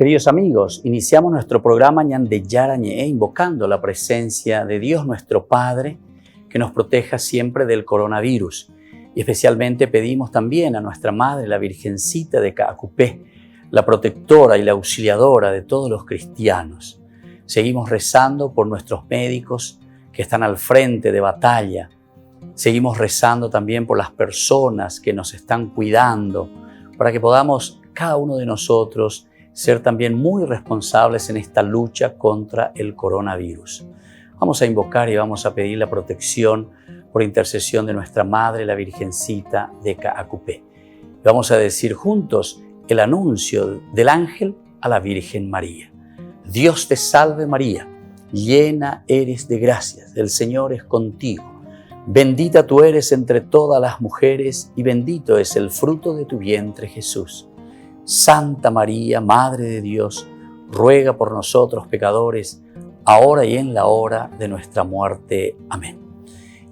Queridos amigos, iniciamos nuestro programa Ñande Yara Ñe, invocando la presencia de Dios nuestro Padre, que nos proteja siempre del coronavirus. Y especialmente pedimos también a nuestra Madre, la Virgencita de Caacupé, la protectora y la auxiliadora de todos los cristianos. Seguimos rezando por nuestros médicos que están al frente de batalla. Seguimos rezando también por las personas que nos están cuidando, para que podamos, cada uno de nosotros, ser también muy responsables en esta lucha contra el coronavirus. Vamos a invocar y vamos a pedir la protección por intercesión de nuestra Madre, la Virgencita de Caacupé. Vamos a decir juntos el anuncio del ángel a la Virgen María. Dios te salve María, llena eres de gracias, el Señor es contigo. Bendita tú eres entre todas las mujeres y bendito es el fruto de tu vientre Jesús. Santa María, Madre de Dios, ruega por nosotros pecadores, ahora y en la hora de nuestra muerte. Amén.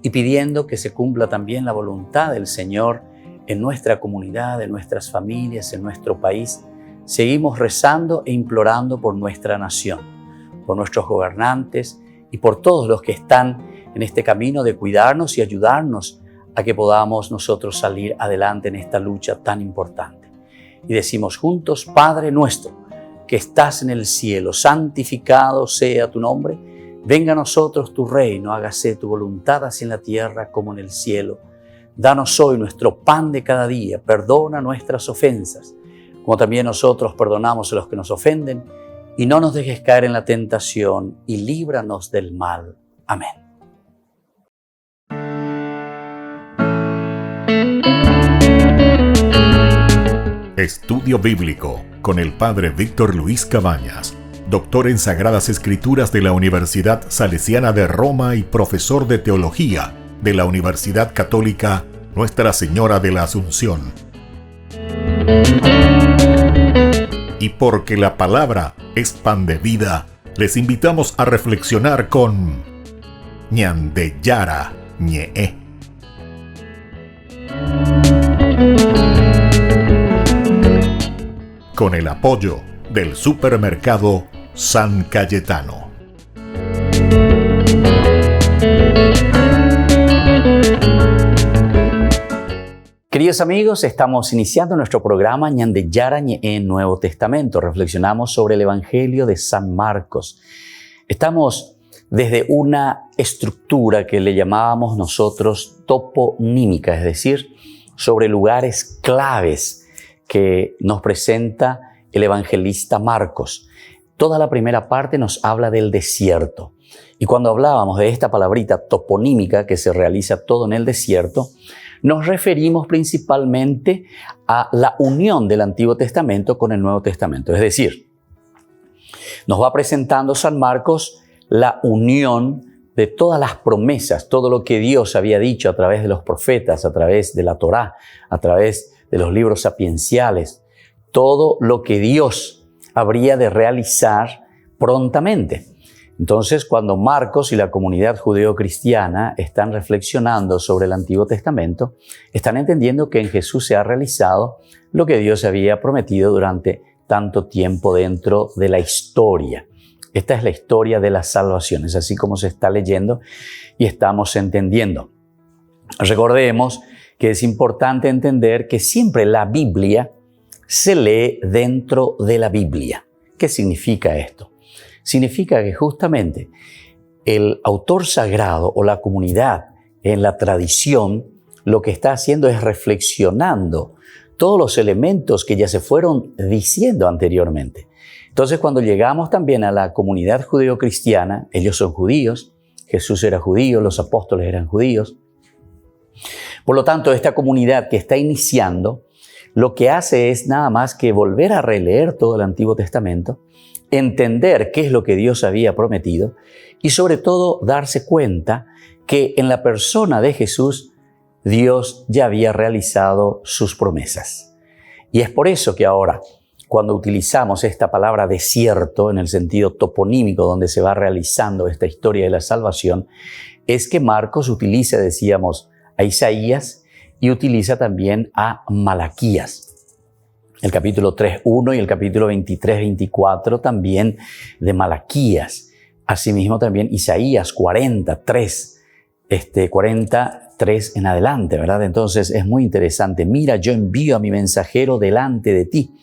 Y pidiendo que se cumpla también la voluntad del Señor en nuestra comunidad, en nuestras familias, en nuestro país, seguimos rezando e implorando por nuestra nación, por nuestros gobernantes y por todos los que están en este camino de cuidarnos y ayudarnos a que podamos nosotros salir adelante en esta lucha tan importante. Y decimos juntos, Padre nuestro, que estás en el cielo, santificado sea tu nombre. Venga a nosotros tu reino, hágase tu voluntad así en la tierra como en el cielo. Danos hoy nuestro pan de cada día, perdona nuestras ofensas, como también nosotros perdonamos a los que nos ofenden, y no nos dejes caer en la tentación, y líbranos del mal. Amén. Estudio Bíblico con el Padre Víctor Luis Cabañas, doctor en Sagradas Escrituras de la Universidad Salesiana de Roma y profesor de Teología de la Universidad Católica Nuestra Señora de la Asunción. Y porque la palabra es pan de vida, les invitamos a reflexionar con Ñande Yara Ñe. Con el apoyo del supermercado San Cayetano. Queridos amigos, estamos iniciando nuestro programa Ñande Yara Ñe en Nuevo Testamento. Reflexionamos sobre el Evangelio de San Marcos. Estamos desde una estructura que le llamábamos nosotros toponímica, es decir, sobre lugares claves que nos presenta el evangelista Marcos. Toda la primera parte nos habla del desierto. Y cuando hablábamos de esta palabrita toponímica que se realiza todo en el desierto, nos referimos principalmente a la unión del Antiguo Testamento con el Nuevo Testamento. Es decir, nos va presentando San Marcos la unión de todas las promesas, todo lo que Dios había dicho a través de los profetas, a través de la Torá, a través de los libros sapienciales, todo lo que Dios habría de realizar prontamente. Entonces, cuando Marcos y la comunidad judeo-cristiana están reflexionando sobre el Antiguo Testamento, están entendiendo que en Jesús se ha realizado lo que Dios había prometido durante tanto tiempo dentro de la historia. Esta es la historia de la salvación, es así como se está leyendo y estamos entendiendo. Recordemos que es importante entender que siempre la Biblia se lee dentro de la Biblia. ¿Qué significa esto? Significa que justamente el autor sagrado o la comunidad en la tradición lo que está haciendo es reflexionando todos los elementos que ya se fueron diciendo anteriormente. Entonces, cuando llegamos también a la comunidad judeo-cristiana, ellos son judíos, Jesús era judío, los apóstoles eran judíos. Por lo tanto, esta comunidad que está iniciando, lo que hace es nada más que volver a releer todo el Antiguo Testamento, entender qué es lo que Dios había prometido y sobre todo darse cuenta que en la persona de Jesús Dios ya había realizado sus promesas. Y es por eso que ahora, cuando utilizamos esta palabra desierto en el sentido toponímico donde se va realizando esta historia de la salvación, es que Marcos utiliza, decíamos, a Isaías y utiliza también a Malaquías. el capítulo 3:1 y el capítulo 23-24 también de Malaquías. Asimismo también Isaías 43 en adelante, ¿verdad? Entonces es muy interesante. Mira, yo envío a mi mensajero delante de ti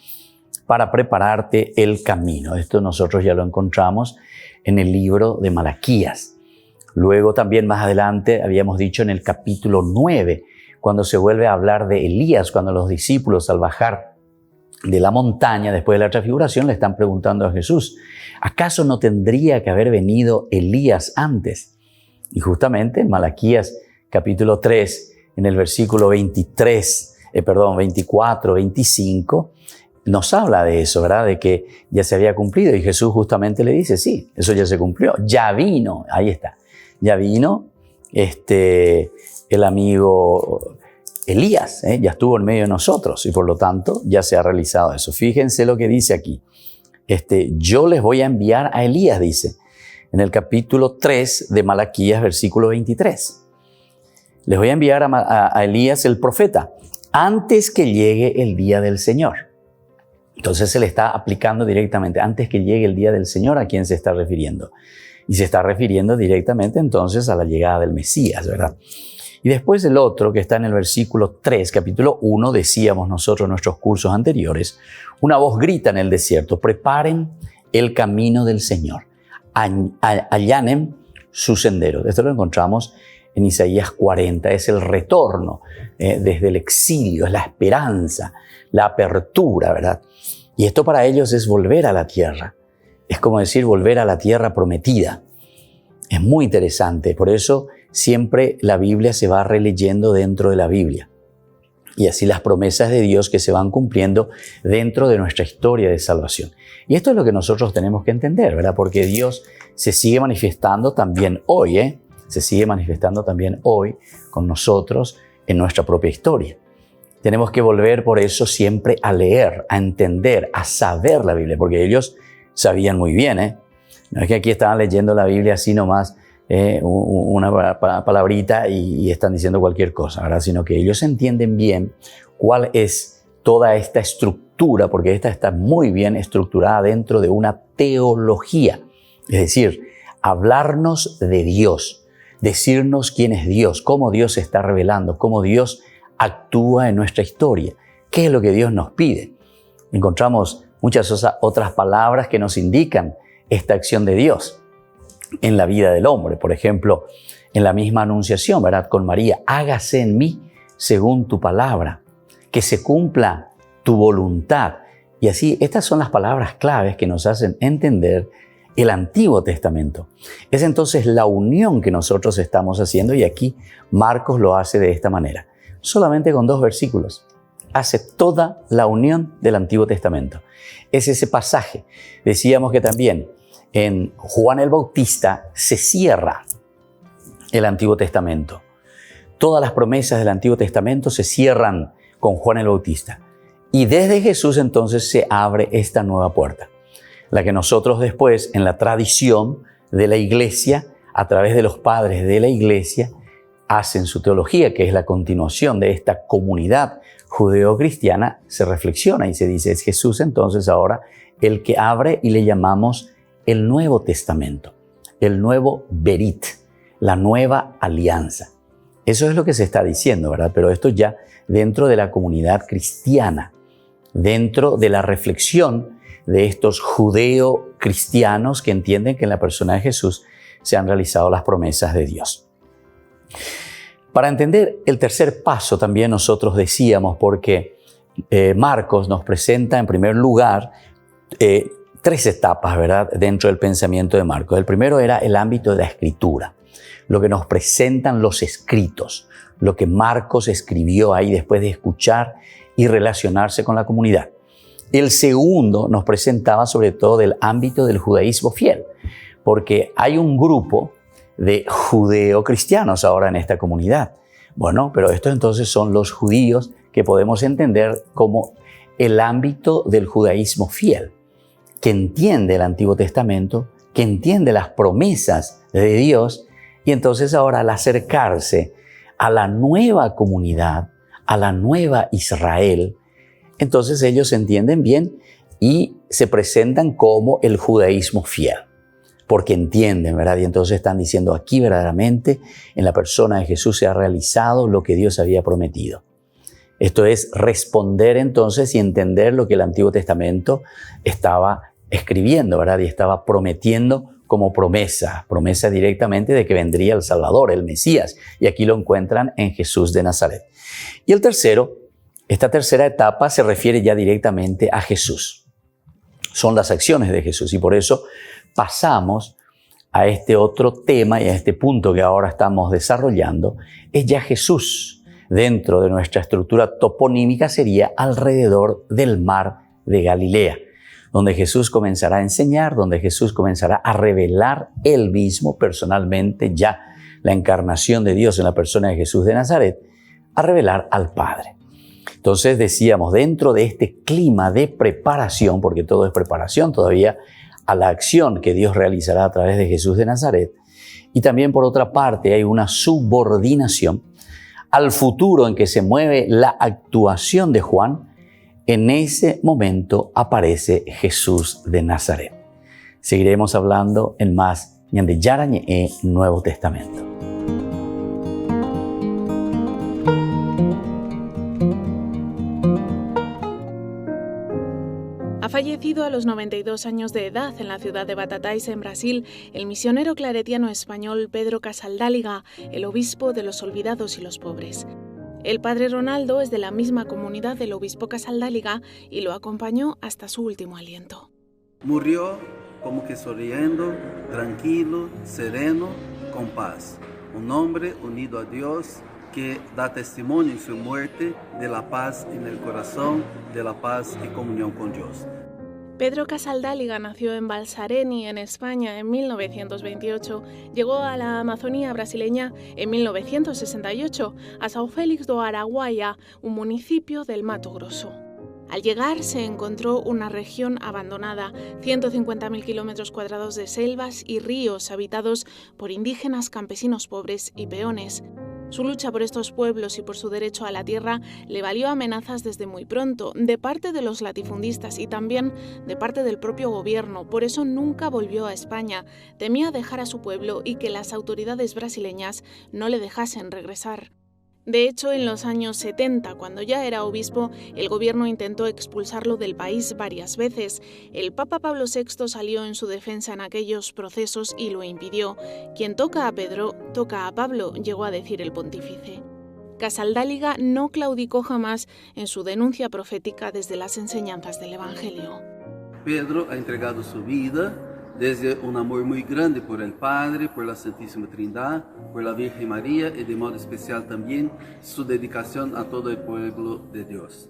para prepararte el camino. Esto nosotros ya lo encontramos en el libro de Malaquías. Luego también más adelante habíamos dicho en el capítulo 9, cuando se vuelve a hablar de Elías, cuando los discípulos al bajar de la montaña después de la transfiguración le están preguntando a Jesús, ¿acaso no tendría que haber venido Elías antes? Y justamente en Malaquías capítulo 3, en el versículo 24, 25, nos habla de eso, ¿verdad? De que ya se había cumplido y Jesús justamente le dice, sí, eso ya se cumplió, ya vino, ahí está, ya vino el amigo Elías, ya estuvo en medio de nosotros y por lo tanto ya se ha realizado eso. Fíjense lo que dice aquí, yo les voy a enviar a Elías, dice, en el capítulo 3 de Malaquías, versículo 23. Les voy a enviar a Elías el profeta antes que llegue el día del Señor. Entonces se le está aplicando directamente, antes que llegue el día del Señor, ¿a quién se está refiriendo? Y se está refiriendo directamente entonces a la llegada del Mesías, ¿verdad? Y después el otro, que está en el versículo 3, capítulo 1, decíamos nosotros en nuestros cursos anteriores, una voz grita en el desierto, preparen el camino del Señor, allanen su sendero. Esto lo encontramos en Isaías 40, es el retorno desde el exilio, es la esperanza, la apertura, ¿verdad? Y esto para ellos es volver a la tierra. Es como decir volver a la tierra prometida. Es muy interesante, por eso siempre la Biblia se va releyendo dentro de la Biblia. Y así las promesas de Dios que se van cumpliendo dentro de nuestra historia de salvación. Y esto es lo que nosotros tenemos que entender, ¿verdad? Porque Dios se sigue manifestando también hoy, Se sigue manifestando también hoy con nosotros en nuestra propia historia. Tenemos que volver por eso siempre a leer, a entender, a saber la Biblia, porque ellos sabían muy bien, No es que aquí estaban leyendo la Biblia así nomás, una palabrita y están diciendo cualquier cosa, ¿verdad? Sino que ellos entienden bien cuál es toda esta estructura, porque esta está muy bien estructurada dentro de una teología. Es decir, hablarnos de Dios, decirnos quién es Dios, cómo Dios se está revelando, cómo Dios actúa en nuestra historia, qué es lo que Dios nos pide. Encontramos muchas otras palabras que nos indican esta acción de Dios en la vida del hombre. Por ejemplo, en la misma anunciación, ¿verdad? Con María, hágase en mí según tu palabra, que se cumpla tu voluntad. Y así, estas son las palabras claves que nos hacen entender el Antiguo Testamento. Es entonces la unión que nosotros estamos haciendo y aquí Marcos lo hace de esta manera. Solamente con 2 versículos. Hace toda la unión del Antiguo Testamento. Es ese pasaje. Decíamos que también en Juan el Bautista se cierra el Antiguo Testamento. Todas las promesas del Antiguo Testamento se cierran con Juan el Bautista. Y desde Jesús entonces se abre esta nueva puerta, la que nosotros después en la tradición de la iglesia, a través de los padres de la iglesia, hacen su teología, que es la continuación de esta comunidad judeo-cristiana, se reflexiona y se dice, es Jesús entonces ahora el que abre y le llamamos el Nuevo Testamento, el nuevo Berit, la nueva alianza. Eso es lo que se está diciendo, ¿verdad? Pero esto ya dentro de la comunidad cristiana, dentro de la reflexión de estos judeo-cristianos que entienden que en la persona de Jesús se han realizado las promesas de Dios. Para entender el tercer paso también nosotros decíamos, porque Marcos nos presenta en primer lugar 3 etapas, ¿verdad?, dentro del pensamiento de Marcos. El primero era el ámbito de la escritura, lo que nos presentan los escritos, lo que Marcos escribió ahí después de escuchar y relacionarse con la comunidad. El segundo nos presentaba sobre todo del ámbito del judaísmo fiel, porque hay un grupo de judeo-cristianos ahora en esta comunidad. Bueno, pero estos entonces son los judíos que podemos entender como el ámbito del judaísmo fiel, que entiende el Antiguo Testamento, que entiende las promesas de Dios, y entonces ahora al acercarse a la nueva comunidad, a la nueva Israel, entonces ellos entienden bien y se presentan como el judaísmo fiel, porque entienden, ¿verdad? Y entonces están diciendo, aquí verdaderamente en la persona de Jesús se ha realizado lo que Dios había prometido. Esto es responder entonces y entender lo que el Antiguo Testamento estaba escribiendo, ¿verdad? Y estaba prometiendo como promesa directamente de que vendría el Salvador, el Mesías. Y aquí lo encuentran en Jesús de Nazaret. Y esta tercera etapa se refiere ya directamente a Jesús. Son las acciones de Jesús y por eso pasamos a este otro tema y a este punto que ahora estamos desarrollando. Es ya Jesús. Dentro de nuestra estructura toponímica sería alrededor del mar de Galilea, donde Jesús comenzará a enseñar, donde Jesús comenzará a revelar él mismo personalmente ya la encarnación de Dios en la persona de Jesús de Nazaret, a revelar al Padre. Entonces decíamos, dentro de este clima de preparación, porque todo es preparación todavía a la acción que Dios realizará a través de Jesús de Nazaret, y también por otra parte hay una subordinación al futuro en que se mueve la actuación de Juan. En ese momento aparece Jesús de Nazaret. Seguiremos hablando en más Ñande Yarañe en Nuevo Testamento. Ha fallecido a los 92 años de edad en la ciudad de Batatais, en Brasil, el misionero claretiano español Pedro Casaldáliga, el obispo de los olvidados y los pobres. El padre Ronaldo es de la misma comunidad del obispo Casaldáliga y lo acompañó hasta su último aliento. Murió como que sonriendo, tranquilo, sereno, con paz. Un hombre unido a Dios que da testimonio en su muerte de la paz en el corazón, de la paz y comunión con Dios. Pedro Casaldáliga nació en Balsareni, en España, en 1928. Llegó a la Amazonía brasileña en 1968, a São Félix do Araguaia, un municipio del Mato Grosso. Al llegar se encontró una región abandonada, 150.000 kilómetros cuadrados de selvas y ríos habitados por indígenas, campesinos pobres y peones. Su lucha por estos pueblos y por su derecho a la tierra le valió amenazas desde muy pronto, de parte de los latifundistas y también de parte del propio gobierno. Por eso nunca volvió a España. Temía dejar a su pueblo y que las autoridades brasileñas no le dejasen regresar. De hecho, en los años 70, cuando ya era obispo, el gobierno intentó expulsarlo del país varias veces. El Papa Pablo VI salió en su defensa en aquellos procesos y lo impidió. Quien toca a Pedro, toca a Pablo, llegó a decir el pontífice. Casaldáliga no claudicó jamás en su denuncia profética desde las enseñanzas del Evangelio. Pedro ha entregado su vida desde un amor muy grande por el Padre, por la Santísima Trindad, por la Virgen María y de modo especial también su dedicación a todo el pueblo de Dios.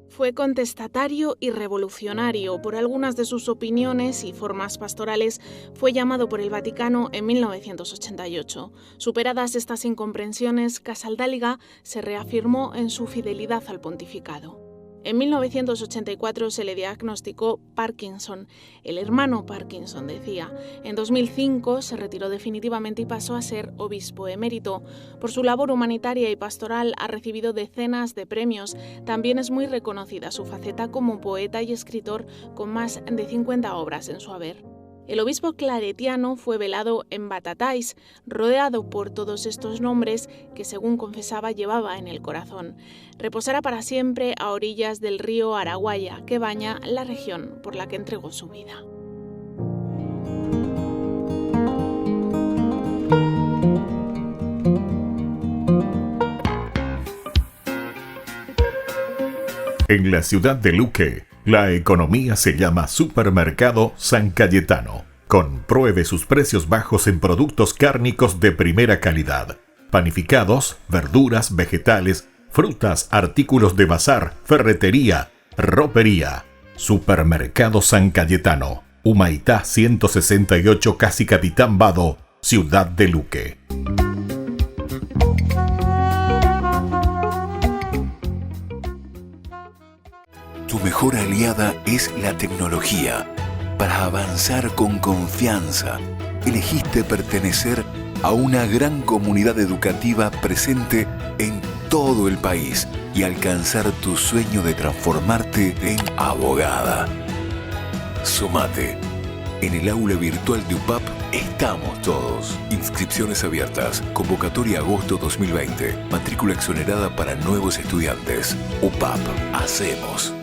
Fue contestatario y revolucionario. Por algunas de sus opiniones y formas pastorales fue llamado por el Vaticano en 1988. Superadas estas incomprensiones, Casaldáliga se reafirmó en su fidelidad al pontificado. En 1984 se le diagnosticó Parkinson, el hermano Parkinson, decía. En 2005 se retiró definitivamente y pasó a ser obispo emérito. Por su labor humanitaria y pastoral ha recibido decenas de premios. También es muy reconocida su faceta como poeta y escritor, con más de 50 obras en su haber. El obispo claretiano fue velado en Batatais, rodeado por todos estos nombres que, según confesaba, llevaba en el corazón. Reposará para siempre a orillas del río Araguaia, que baña la región por la que entregó su vida. En la ciudad de Luque, la economía se llama Supermercado San Cayetano. Compruebe sus precios bajos en productos cárnicos de primera calidad. Panificados, verduras, vegetales, frutas, artículos de bazar, ferretería, ropería. Supermercado San Cayetano. Humaitá 168, Casi Capitán Vado, ciudad de Luque. Tu mejor aliada es la tecnología. Para avanzar con confianza, elegiste pertenecer a una gran comunidad educativa presente en todo el país y alcanzar tu sueño de transformarte en abogada. Sumate. En el aula virtual de UPAP estamos todos. Inscripciones abiertas. Convocatoria agosto 2020. Matrícula exonerada para nuevos estudiantes. UPAP. Hacemos.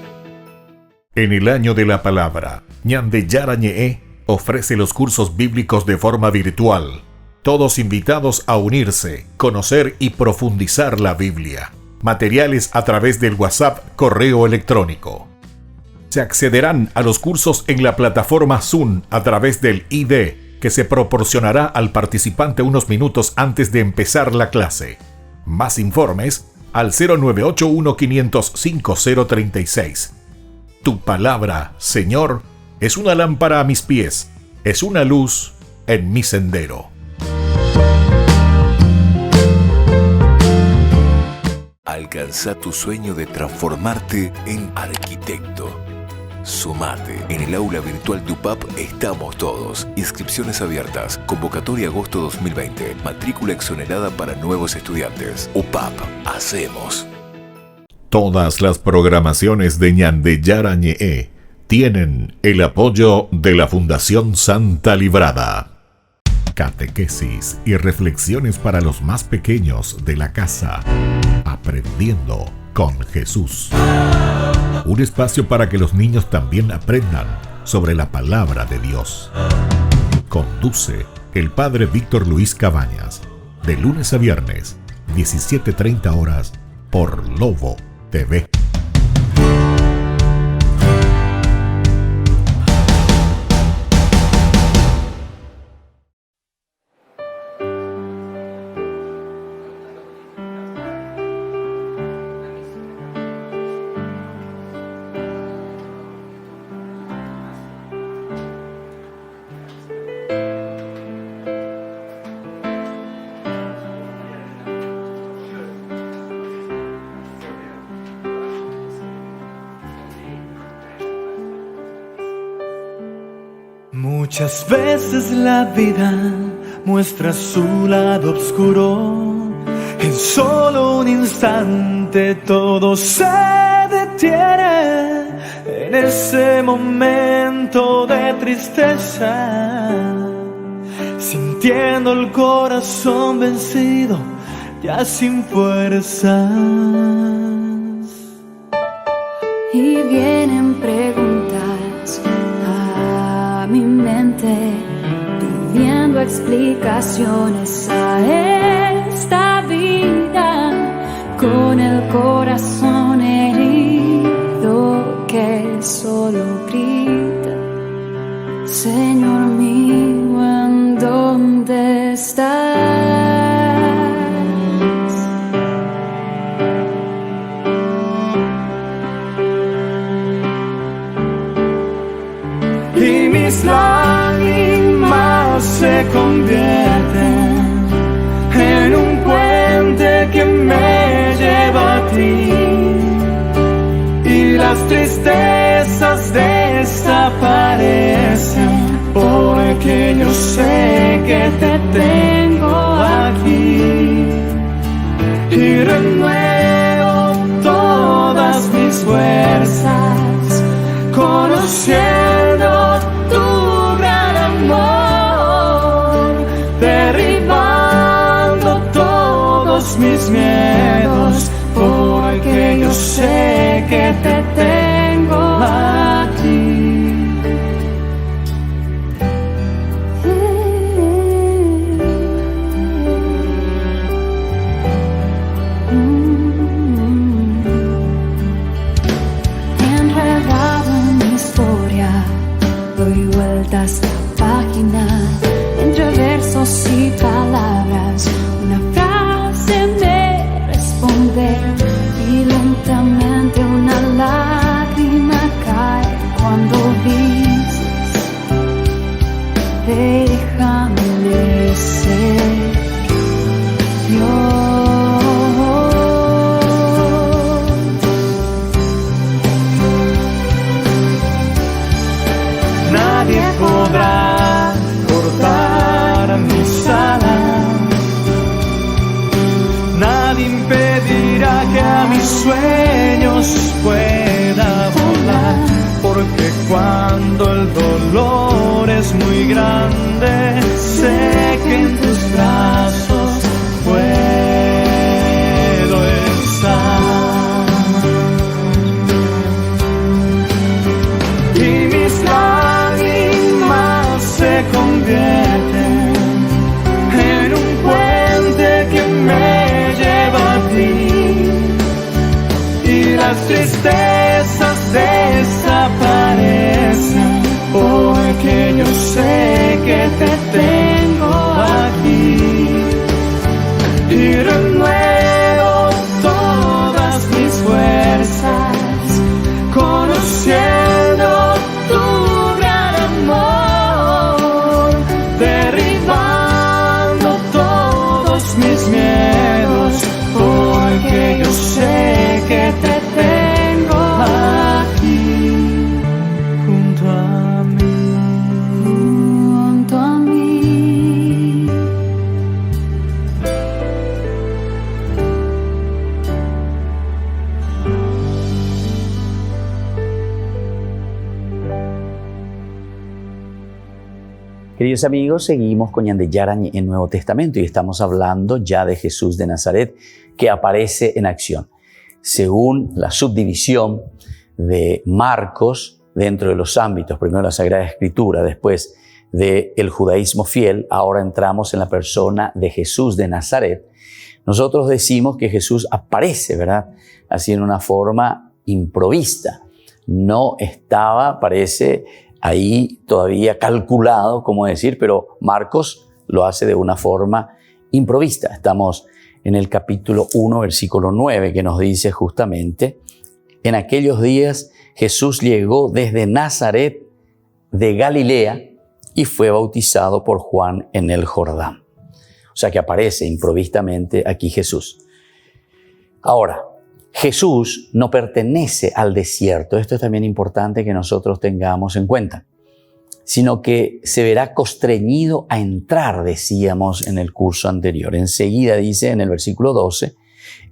En el año de la palabra, Ñande Yara Ñe'e ofrece los cursos bíblicos de forma virtual. Todos invitados a unirse, conocer y profundizar la Biblia. Materiales a través del WhatsApp, correo electrónico. Se accederán a los cursos en la plataforma Zoom a través del ID, que se proporcionará al participante unos minutos antes de empezar la clase. Más informes al 0981-500-5036. Tu palabra, Señor, es una lámpara a mis pies, es una luz en mi sendero. Alcanza tu sueño de transformarte en arquitecto. Sumate. En el aula virtual de UPAP estamos todos. Inscripciones abiertas. Convocatoria agosto 2020. Matrícula exonerada para nuevos estudiantes. UPAP. Hacemos. Todas las programaciones de Ñande Yara Ñe'e tienen el apoyo de la Fundación Santa Librada. Catequesis y reflexiones para los más pequeños de la casa. Aprendiendo con Jesús. Un espacio para que los niños también aprendan sobre la palabra de Dios. Conduce el padre Víctor Luis Cabañas. De lunes a viernes, 17:30 horas, por Lobo TV. Muchas veces la vida muestra su lado oscuro. En solo un instante todo se detiene. En ese momento de tristeza, sintiendo el corazón vencido, ya sin fuerzas. Y vienen preguntas a mi mente, pidiendo explicaciones a esta vida, con el corazón herido que solo grita: Señor mío, ¿en dónde estás? Y mis lágrimas se convierten en un puente que me lleva a ti, y las tristezas desaparecen, porque yo sé que te tengo aquí, y renuevo todas mis fuerzas, conociendo tu gran amor, derribando todos mis miedos, porque yo sé que te tengo aquí. Enredado en mi historia, doy vueltas la página, entre versos y palabras, una frase me responde, y lentamente una lágrima mis sueños pueda volar, porque cuando el dolor es muy grande, sé que en tus brazos puedo estar. Y mis lágrimas se convierten en un puente que me lleva a ti, y las tristezas desaparecen, porque yo sé que te tengo aquí, y renuevo todas mis fuerzas, conociendo tu gran amor, derribando todos mis miedos, porque yo sé que te tengo aquí, junto a mí. Junto a mí. Queridos amigos, seguimos con Ñan de Yarañ en Nuevo Testamento y estamos hablando ya de Jesús de Nazaret que aparece en acción. Según la subdivisión de Marcos dentro de los ámbitos, primero la Sagrada Escritura, después del judaísmo fiel, ahora entramos en la persona de Jesús de Nazaret. Nosotros decimos que Jesús aparece, ¿verdad? Así en una forma improvista. No estaba, parece, ahí todavía calculado, como decir, pero Marcos lo hace de una forma improvista. Estamos en el capítulo 1, versículo 9, que nos dice justamente: en aquellos días Jesús llegó desde Nazaret de Galilea y fue bautizado por Juan en el Jordán. O sea que aparece improvistamente aquí Jesús. Ahora, Jesús no pertenece al desierto. Esto es también importante que nosotros tengamos en cuenta. Sino que se verá constreñido a entrar, decíamos en el curso anterior. Enseguida dice en el versículo 12,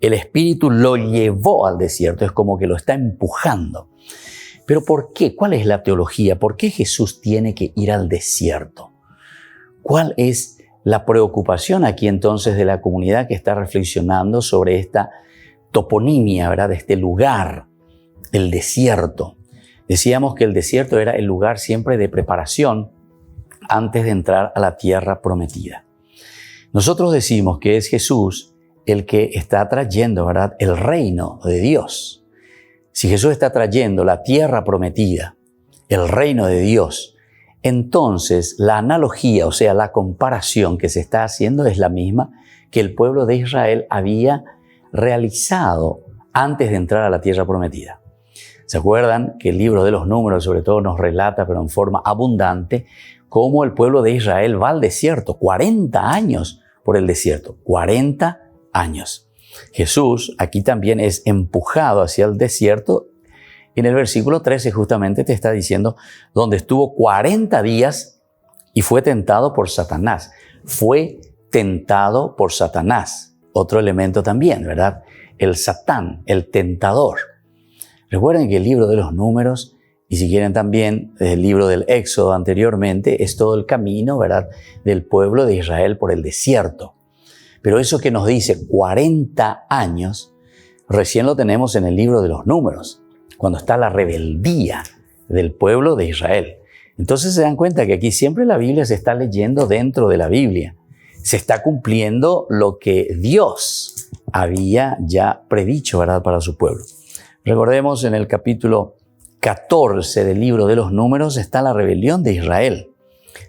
el Espíritu lo llevó al desierto. Es como que lo está empujando. Pero ¿por qué? ¿Cuál es la teología? ¿Por qué Jesús tiene que ir al desierto? ¿Cuál es la preocupación aquí entonces de la comunidad que está reflexionando sobre esta toponimia, ¿verdad? De este lugar, el desierto? Decíamos que el desierto era el lugar siempre de preparación antes de entrar a la tierra prometida. Nosotros decimos que es Jesús el que está trayendo, ¿verdad?, el reino de Dios. Si Jesús está trayendo la tierra prometida, el reino de Dios, entonces la analogía, o sea, la comparación que se está haciendo es la misma que el pueblo de Israel había realizado antes de entrar a la tierra prometida. ¿Se acuerdan que el libro de los Números sobre todo nos relata, pero en forma abundante, cómo el pueblo de Israel va al desierto? 40 años por el desierto, 40 años. Jesús aquí también es empujado hacia el desierto. En el versículo 13 justamente te está diciendo donde estuvo 40 días y fue tentado por Satanás. Fue tentado por Satanás. Otro elemento también, ¿verdad? El Satán, el tentador. Recuerden que el libro de los Números, y si quieren también el libro del Éxodo anteriormente, es todo el camino, ¿verdad?, del pueblo de Israel por el desierto. Pero eso que nos dice 40 años, recién lo tenemos en el libro de los Números, cuando está la rebeldía del pueblo de Israel. Entonces se dan cuenta que aquí siempre la Biblia se está leyendo dentro de la Biblia. Se está cumpliendo lo que Dios había ya predicho, ¿verdad?, para su pueblo. Recordemos en el capítulo 14 del libro de los Números está la rebelión de Israel.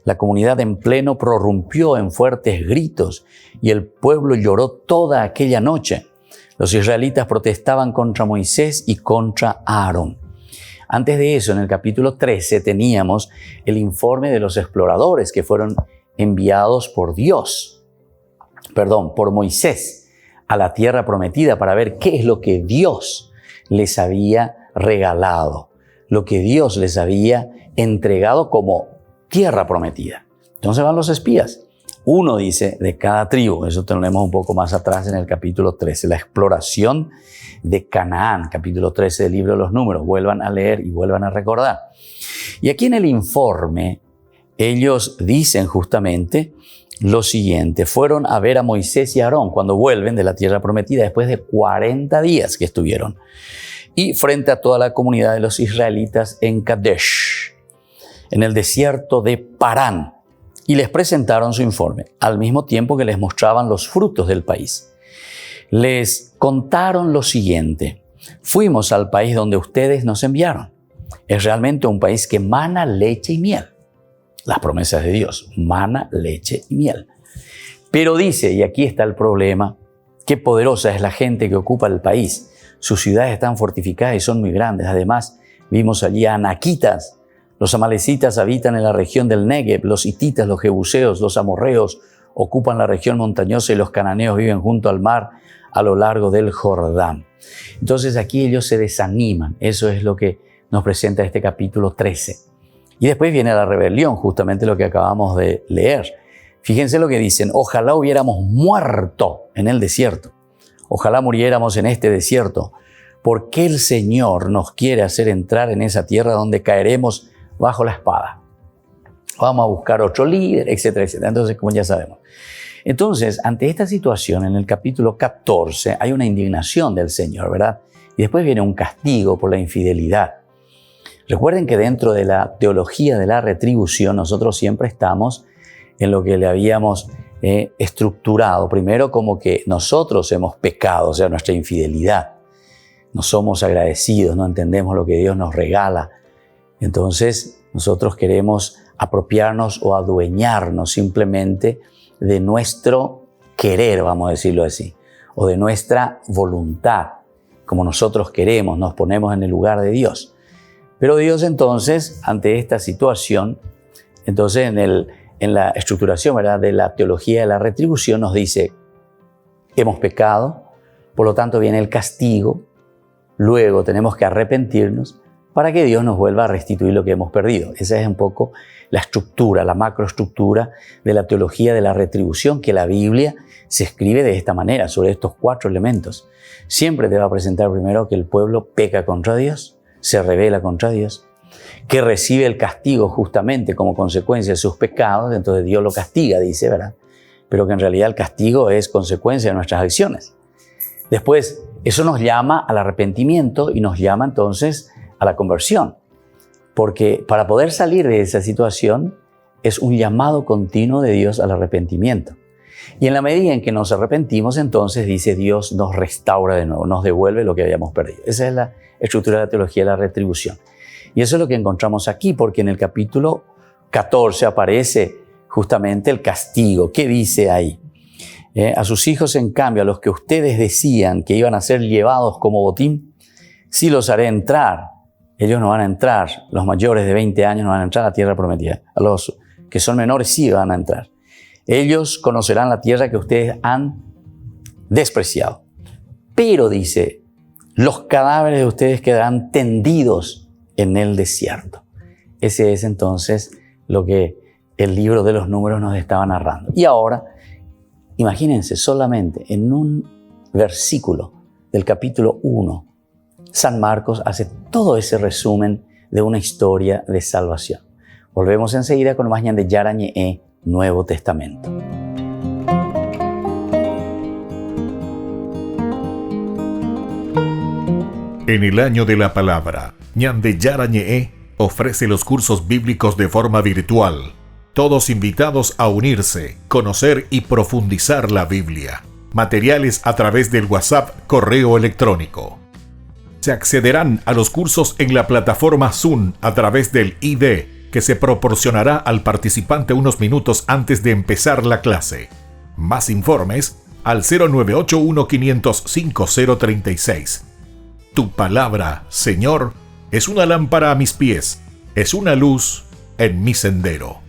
La comunidad en pleno prorrumpió en fuertes gritos y el pueblo lloró toda aquella noche. Los israelitas protestaban contra Moisés y contra Aarón. Antes de eso, en el capítulo 13, teníamos el informe de los exploradores que fueron enviados por Moisés a la tierra prometida para ver qué es lo que Dios les había regalado, lo que Dios les había entregado como tierra prometida. Entonces van los espías Uno dice de cada tribu. Eso tenemos un poco más atrás en el capítulo 13. La exploración de Canaán, capítulo 13 del libro de los Números. Vuelvan a leer y vuelvan a recordar. Y aquí en el informe, ellos dicen justamente lo siguiente. Fueron a ver a Moisés y a Aarón cuando vuelven de la tierra prometida después de 40 días que estuvieron. Y frente a toda la comunidad de los israelitas en Kadesh, en el desierto de Parán. Y les presentaron su informe, al mismo tiempo que les mostraban los frutos del país. Les contaron lo siguiente: fuimos al país donde ustedes nos enviaron. Es realmente un país que mana leche y miel. Las promesas de Dios, mana leche y miel. Pero dice, y aquí está el problema, qué poderosa es la gente que ocupa el país. Sus ciudades están fortificadas y son muy grandes. Además, vimos allí a anaquitas. Los amalecitas habitan en la región del Negev, los hititas, los jebuseos, los amorreos ocupan la región montañosa y los cananeos viven junto al mar a lo largo del Jordán. Entonces aquí ellos se desaniman. Eso es lo que nos presenta este capítulo 13. Y después viene la rebelión, justamente lo que acabamos de leer. Fíjense lo que dicen: ojalá hubiéramos muerto en el desierto. Ojalá muriéramos en este desierto. ¿Por qué el Señor nos quiere hacer entrar en esa tierra donde caeremos bajo la espada? Vamos a buscar otro líder, etcétera, etcétera. Entonces, como ya sabemos. Entonces, ante esta situación, en el capítulo 14, hay una indignación del Señor, ¿verdad? Y después viene un castigo por la infidelidad. Recuerden que dentro de la teología de la retribución, nosotros siempre estamos en lo que le habíamos estructurado. Primero, como que nosotros hemos pecado, o sea, nuestra infidelidad. No somos agradecidos, no entendemos lo que Dios nos regala. Entonces, nosotros queremos apropiarnos o adueñarnos simplemente de nuestro querer, vamos a decirlo así, o de nuestra voluntad, como nosotros queremos, nos ponemos en el lugar de Dios. Pero Dios entonces, ante esta situación, entonces en la estructuración, ¿verdad?, de la teología de la retribución nos dice: hemos pecado, por lo tanto viene el castigo, luego tenemos que arrepentirnos para que Dios nos vuelva a restituir lo que hemos perdido. Esa es un poco la estructura, la macroestructura de la teología de la retribución, que la Biblia se escribe de esta manera, sobre estos 4 elementos. Siempre te va a presentar primero que el pueblo peca contra Dios, se rebela contra Dios, que recibe el castigo justamente como consecuencia de sus pecados, entonces Dios lo castiga, dice, ¿verdad? Pero que en realidad el castigo es consecuencia de nuestras acciones. Después, eso nos llama al arrepentimiento y nos llama entonces a la conversión, porque para poder salir de esa situación es un llamado continuo de Dios al arrepentimiento. Y en la medida en que nos arrepentimos, entonces dice Dios nos restaura de nuevo, nos devuelve lo que habíamos perdido. Esa es la estructura de la teología de la retribución. Y eso es lo que encontramos aquí, porque en el capítulo 14 aparece justamente el castigo. ¿Qué dice ahí? A sus hijos, en cambio, a los que ustedes decían que iban a ser llevados como botín, sí los haré entrar. Ellos no van a entrar, los mayores de 20 años no van a entrar a la tierra prometida. A los que son menores sí van a entrar. Ellos conocerán la tierra que ustedes han despreciado. Pero, dice, los cadáveres de ustedes quedarán tendidos en el desierto. Ese es entonces lo que el libro de los Números nos estaba narrando. Y ahora, imagínense, solamente en un versículo del capítulo 1, San Marcos hace todo ese resumen de una historia de salvación. Volvemos enseguida con más Ñan Yara Ñe Nuevo Testamento. En el año de la palabra, Ñan Yara Ñe ofrece los cursos bíblicos de forma virtual. Todos invitados a unirse, conocer y profundizar la Biblia. Materiales a través del WhatsApp, correo electrónico. Se accederán a los cursos en la plataforma Zoom a través del ID, que se proporcionará al participante unos minutos antes de empezar la clase. Más informes al 0981-500-5036. Tu palabra, Señor, es una lámpara a mis pies, es una luz en mi sendero.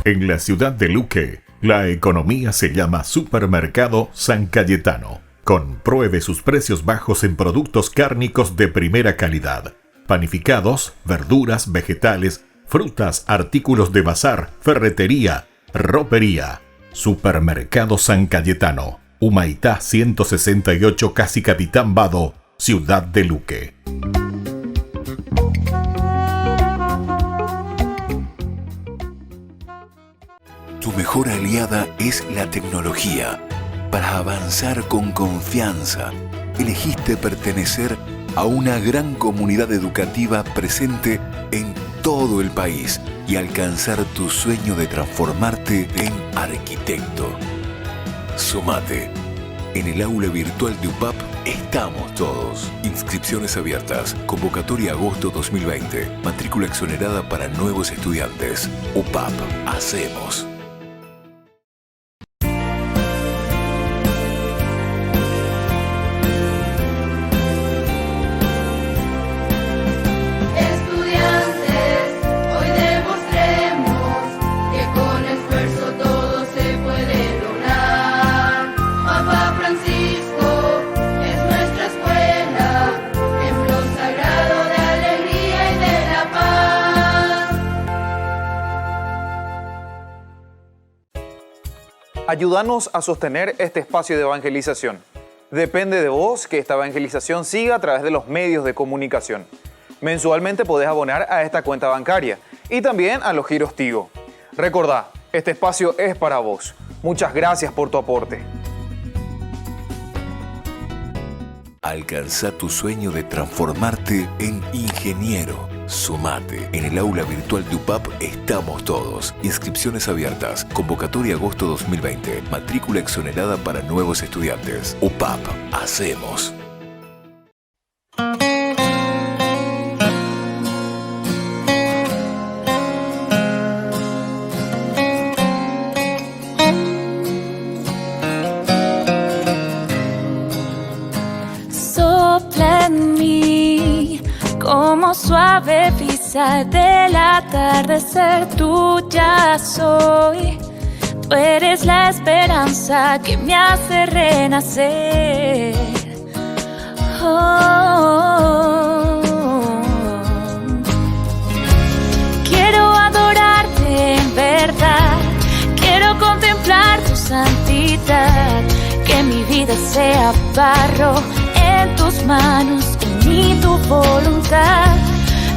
En la ciudad de Luque, la economía se llama Supermercado San Cayetano. Compruebe sus precios bajos en productos cárnicos de primera calidad. Panificados, verduras, vegetales, frutas, artículos de bazar, ferretería, ropería. Supermercado San Cayetano, Humaitá 168, Casi Capitán Vado, Ciudad de Luque. Tu mejor aliada es la tecnología. Para avanzar con confianza, elegiste pertenecer a una gran comunidad educativa presente en todo el país y alcanzar tu sueño de transformarte en arquitecto. Sumate. En el aula virtual de UPAP estamos todos. Inscripciones abiertas. Convocatoria agosto 2020. Matrícula exonerada para nuevos estudiantes. UPAP. Hacemos. Ayúdanos a sostener este espacio de evangelización. Depende de vos que esta evangelización siga a través de los medios de comunicación. Mensualmente podés abonar a esta cuenta bancaria y también a los giros Tigo. Recordá, este espacio es para vos. Muchas gracias por tu aporte. Alcanza tu sueño de transformarte en ingeniero. Sumate. En el aula virtual de UPAP estamos todos. Inscripciones abiertas. Convocatoria agosto 2020. Matrícula exonerada para nuevos estudiantes. UPAP. Hacemos. Sopla en mí como suave brisa del atardecer, tú ya soy. Tú eres la esperanza que me hace renacer. Oh. Quiero adorarte en verdad, quiero contemplar tu santidad, que mi vida sea barro en tus manos, y tu voluntad,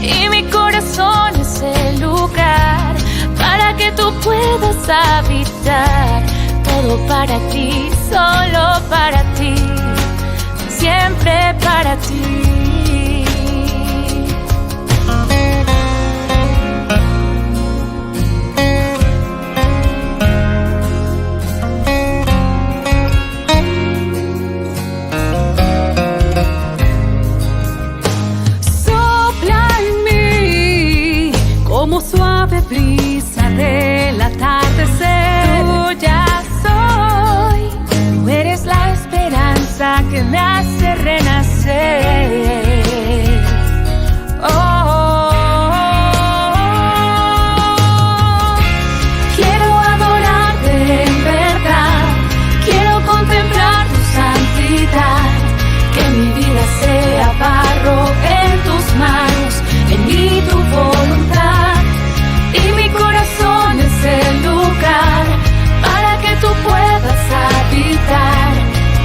y mi corazón es el lugar para que tú puedas habitar. Todo para ti, solo para ti, siempre para ti. Como suave brisa del atardecer, tú ya soy. Tú eres la esperanza que me hace renacer. Oh, quiero adorarte en verdad, quiero contemplar tu santidad, que mi vida sea barro en tus manos, en mí tu voluntad. Y mi corazón es el lugar para que tú puedas habitar.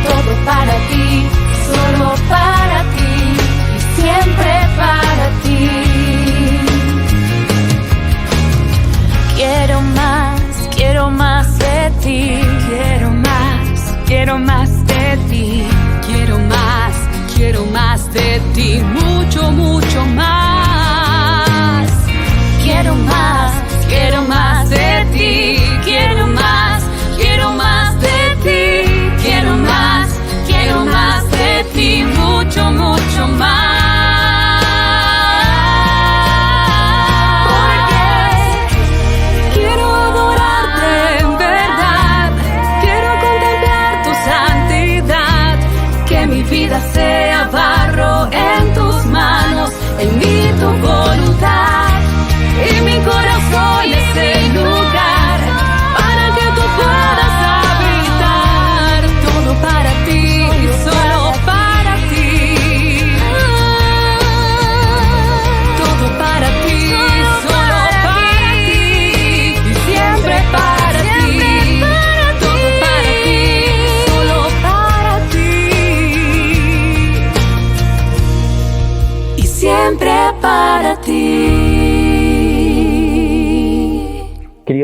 Todo para ti, solo para ti, y siempre para ti. Quiero más de ti. Quiero más de ti. Quiero más de ti. Mucho, mucho más. Quiero más de ti, quiero más de ti, quiero más de ti, mucho, mucho más. Porque quiero adorarte en verdad, quiero contemplar tu santidad, que mi vida sea barro en tus manos, en mí tu voluntad. Y mi corazón es el lugar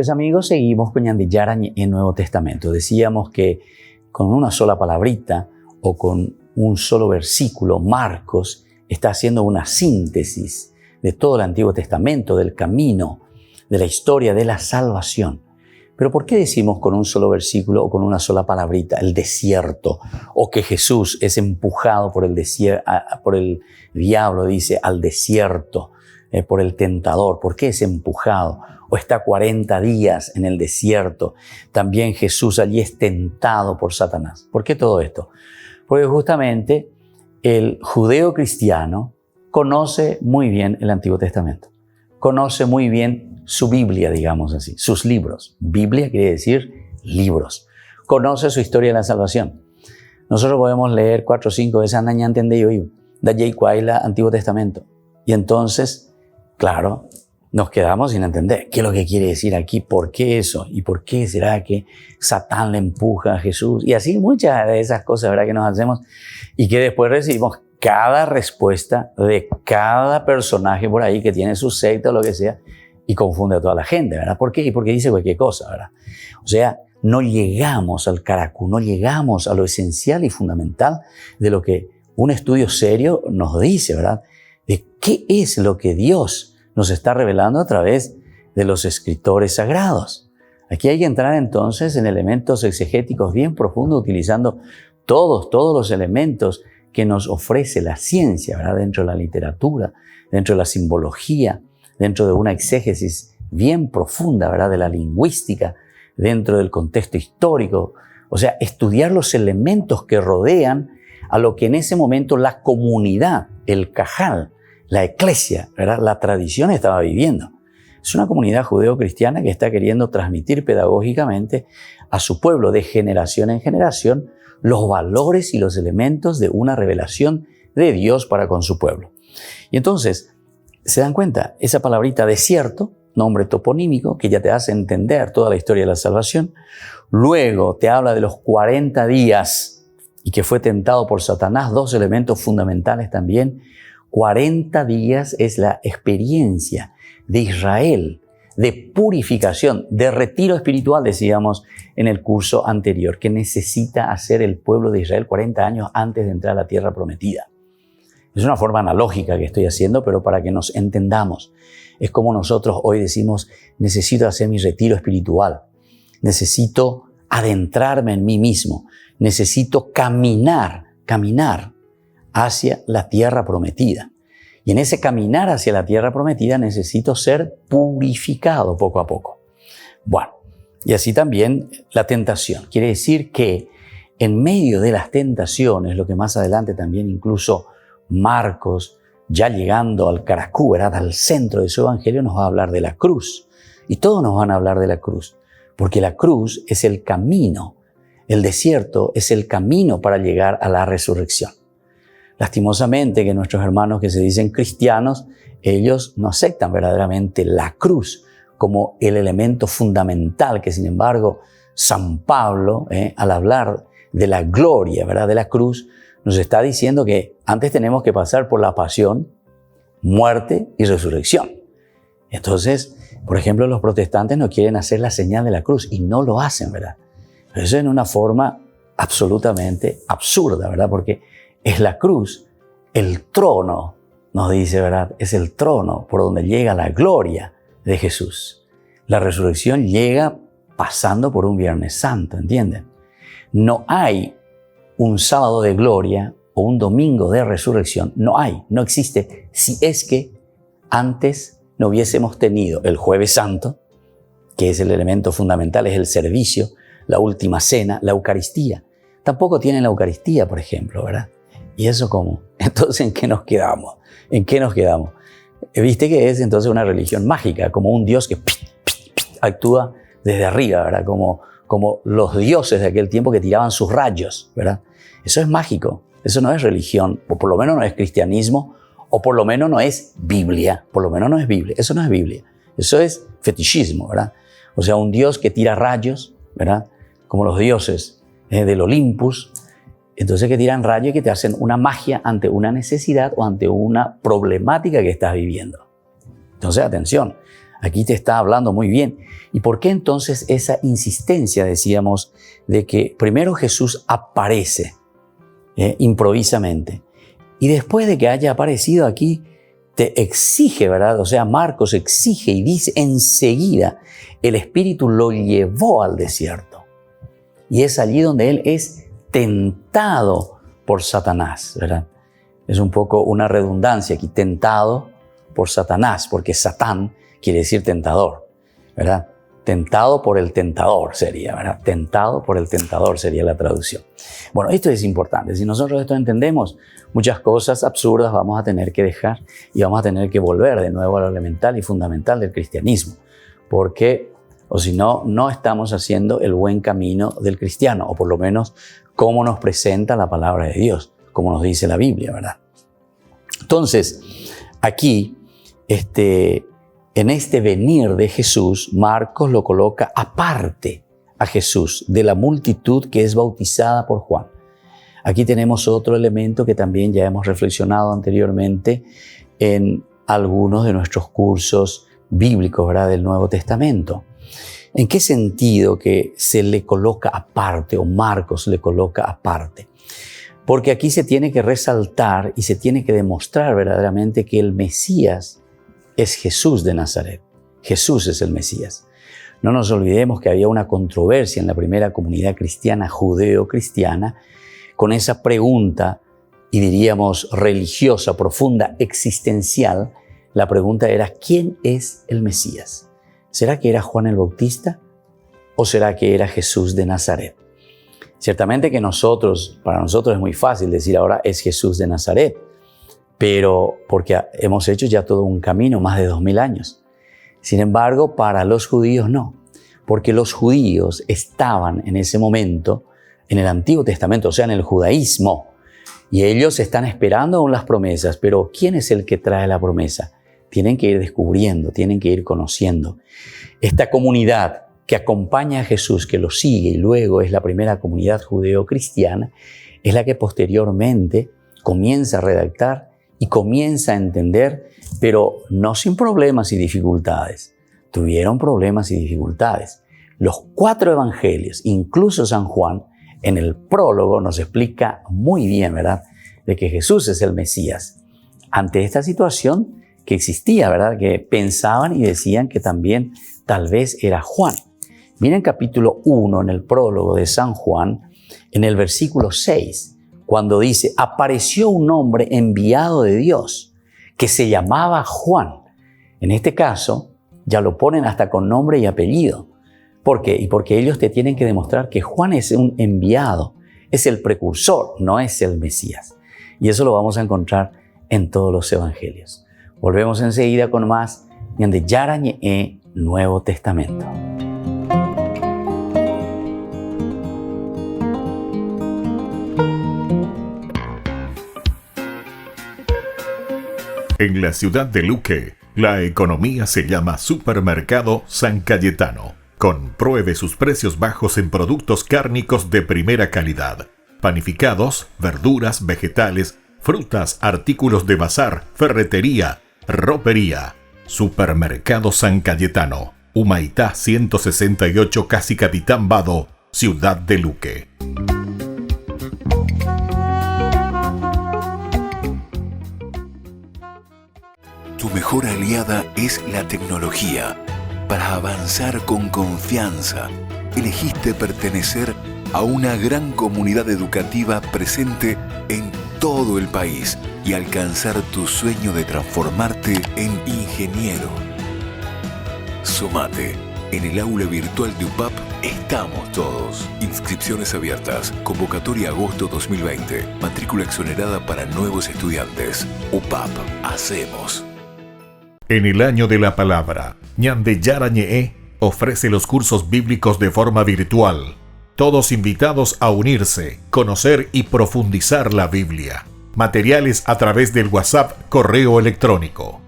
Queridos amigos, seguimos con Ñan de Yarañe en Nuevo Testamento. Decíamos que con una sola palabrita o con un solo versículo, Marcos está haciendo una síntesis de todo el Antiguo Testamento, del camino, de la historia de la salvación. Pero ¿por qué decimos con un solo versículo o con una sola palabrita el desierto? O que Jesús es empujado por el diablo, dice, al desierto, por el tentador. ¿Por qué es empujado? O está 40 días en el desierto. También Jesús allí es tentado por Satanás. ¿Por qué todo esto? Porque justamente el judeo cristiano conoce muy bien el Antiguo Testamento. Conoce muy bien su Biblia, digamos así, sus libros. Biblia quiere decir libros. Conoce su historia de la salvación. Nosotros podemos leer 4 o 5 veces andaña entender yo da Cuaila Antiguo Testamento. Y entonces, claro, nos quedamos sin entender qué es lo que quiere decir aquí, por qué eso y por qué será que Satán le empuja a Jesús. Y así muchas de esas cosas, ¿verdad?, que nos hacemos y que después recibimos cada respuesta de cada personaje por ahí que tiene su secta o lo que sea y confunde a toda la gente, ¿verdad? ¿Por qué? Y porque dice cualquier cosa, ¿verdad? O sea, no llegamos al caracú, no llegamos a lo esencial y fundamental de lo que un estudio serio nos dice, ¿verdad? De qué es lo que Dios nos está revelando a través de los escritores sagrados. Aquí hay que entrar entonces en elementos exegéticos bien profundos, utilizando todos los elementos que nos ofrece la ciencia, ¿verdad? Dentro de la literatura, dentro de la simbología, dentro de una exégesis bien profunda, ¿verdad?, de la lingüística, dentro del contexto histórico. O sea, estudiar los elementos que rodean a lo que en ese momento la comunidad, el cajal, la eclesia, ¿verdad?, la tradición estaba viviendo. Es una comunidad judeo-cristiana que está queriendo transmitir pedagógicamente a su pueblo de generación en generación los valores y los elementos de una revelación de Dios para con su pueblo. Y entonces, ¿se dan cuenta? Esa palabrita desierto, nombre toponímico, que ya te hace entender toda la historia de la salvación. Luego te habla de los 40 días y que fue tentado por Satanás, 2 elementos fundamentales también. 40 días es la experiencia de Israel, de purificación, de retiro espiritual, decíamos en el curso anterior, que necesita hacer el pueblo de Israel 40 años antes de entrar a la tierra prometida. Es una forma analógica que estoy haciendo, pero para que nos entendamos. Es como nosotros hoy decimos, necesito hacer mi retiro espiritual, necesito adentrarme en mí mismo, necesito caminar hacia la tierra prometida. Y en ese caminar hacia la tierra prometida necesito ser purificado poco a poco. Bueno, y así también la tentación. Quiere decir que en medio de las tentaciones, lo que más adelante también incluso Marcos, ya llegando al caracú, ¿verdad?, al centro de su evangelio, nos va a hablar de la cruz. Y todos nos van a hablar de la cruz, porque la cruz es el camino, el desierto es el camino para llegar a la resurrección. Lastimosamente que nuestros hermanos que se dicen cristianos, ellos no aceptan verdaderamente la cruz como el elemento fundamental que, sin embargo, San Pablo, al hablar de la gloria, ¿verdad?, de la cruz, nos está diciendo que antes tenemos que pasar por la pasión, muerte y resurrección. Entonces, por ejemplo, los protestantes no quieren hacer la señal de la cruz y no lo hacen, ¿verdad? Pero eso en una forma absolutamente absurda, ¿verdad? Porque es la cruz, el trono, nos dice, ¿verdad? Es el trono por donde llega la gloria de Jesús. La resurrección llega pasando por un Viernes Santo, ¿entienden? No hay un sábado de gloria o un domingo de resurrección. No hay, no existe. Si es que antes no hubiésemos tenido el Jueves Santo, que es el elemento fundamental, es el servicio, la última cena, la Eucaristía. Tampoco tienen la Eucaristía, por ejemplo, ¿verdad? ¿Y eso cómo? Entonces, ¿en qué nos quedamos? ¿En qué nos quedamos? ¿Viste que es entonces una religión mágica? Como un Dios que actúa desde arriba, ¿verdad? Como los dioses de aquel tiempo que tiraban sus rayos, ¿verdad? Eso es mágico. Eso no es religión, o por lo menos no es cristianismo, o por lo menos no es Biblia. Por lo menos no es Biblia. Eso no es Biblia. Eso es fetichismo, ¿verdad? O sea, un Dios que tira rayos, ¿verdad? Como los dioses del Olympus. Entonces que tiran rayos y que te hacen una magia ante una necesidad o ante una problemática que estás viviendo. Entonces, atención, Aquí te está hablando muy bien. ¿Y por qué entonces esa insistencia, decíamos, de que primero Jesús aparece improvisamente y después de que haya aparecido aquí te exige, ¿verdad? O sea, Marcos exige y dice enseguida el Espíritu lo llevó al desierto. Y es allí donde él es tentado por Satanás, ¿verdad? Es un poco una redundancia aquí, tentado por Satanás, porque Satán quiere decir tentador, ¿verdad? Tentado por el tentador sería, ¿verdad? Tentado por el tentador sería la traducción. Bueno, esto es importante. Si nosotros esto entendemos, muchas cosas absurdas vamos a tener que dejar y vamos a tener que volver de nuevo a lo elemental y fundamental del cristianismo. Porque, o si no, no estamos haciendo el buen camino del cristiano, o por lo menos cómo nos presenta la palabra de Dios, como nos dice la Biblia, ¿verdad? Entonces, aquí, en este venir de Jesús, Marcos lo coloca aparte a Jesús de la multitud que es bautizada por Juan. Aquí tenemos otro elemento que también ya hemos reflexionado anteriormente en algunos de nuestros cursos bíblicos, ¿verdad?, del Nuevo Testamento. ¿En qué sentido que se le coloca aparte o Marcos le coloca aparte? Porque aquí se tiene que resaltar y se tiene que demostrar verdaderamente que el Mesías es Jesús de Nazaret. Jesús es el Mesías. No nos olvidemos que había una controversia en la primera comunidad cristiana, judeo-cristiana, con esa pregunta, y diríamos religiosa, profunda, existencial. La pregunta era, ¿quién es el Mesías? ¿Será que era Juan el Bautista o será que era Jesús de Nazaret? Ciertamente que para nosotros es muy fácil decir ahora es Jesús de Nazaret, pero porque hemos hecho ya todo un camino, más de 2000 años. Sin embargo, para los judíos no, porque los judíos estaban en ese momento en el Antiguo Testamento, o sea, en el judaísmo, y ellos están esperando aún las promesas, pero ¿quién es el que trae la promesa? Tienen que ir descubriendo, tienen que ir conociendo. Esta comunidad que acompaña a Jesús, que lo sigue y luego es la primera comunidad judeo-cristiana, es la que posteriormente comienza a redactar y comienza a entender, pero no sin problemas y dificultades. Tuvieron problemas y dificultades. Los 4 evangelios, incluso San Juan, en el prólogo nos explica muy bien, ¿verdad?, de que Jesús es el Mesías. Ante esta situación que existía, ¿verdad?, que pensaban y decían que también tal vez era Juan. Miren capítulo 1 en el prólogo de San Juan, en el versículo 6, cuando dice, apareció un hombre enviado de Dios que se llamaba Juan. En este caso, ya lo ponen hasta con nombre y apellido. ¿Por qué? Y porque ellos te tienen que demostrar que Juan es un enviado, es el precursor, no es el Mesías. Y eso lo vamos a encontrar en todos los evangelios. Volvemos enseguida con más Ñande Yarañe Nuevo Testamento. En la ciudad de Luque, la economía se llama Supermercado San Cayetano. Compruebe sus precios bajos en productos cárnicos de primera calidad. Panificados, verduras, vegetales, frutas, artículos de bazar, ferretería, ropería. Supermercado San Cayetano. Humaitá 168, Casi Capitán Vado, ciudad de Luque. Tu mejor aliada es la tecnología. Para avanzar con confianza, elegiste pertenecer a una gran comunidad educativa presente en todo el país y alcanzar tu sueño de transformarte en ingeniero. Sumate. En el aula virtual de UPAP estamos todos. Inscripciones abiertas. Convocatoria agosto 2020. Matrícula exonerada para nuevos estudiantes. UPAP. Hacemos. En el año de la palabra, Ñande Yarañe ofrece los cursos bíblicos de forma virtual. Todos invitados a unirse, conocer y profundizar la Biblia. Materiales a través del WhatsApp, correo electrónico.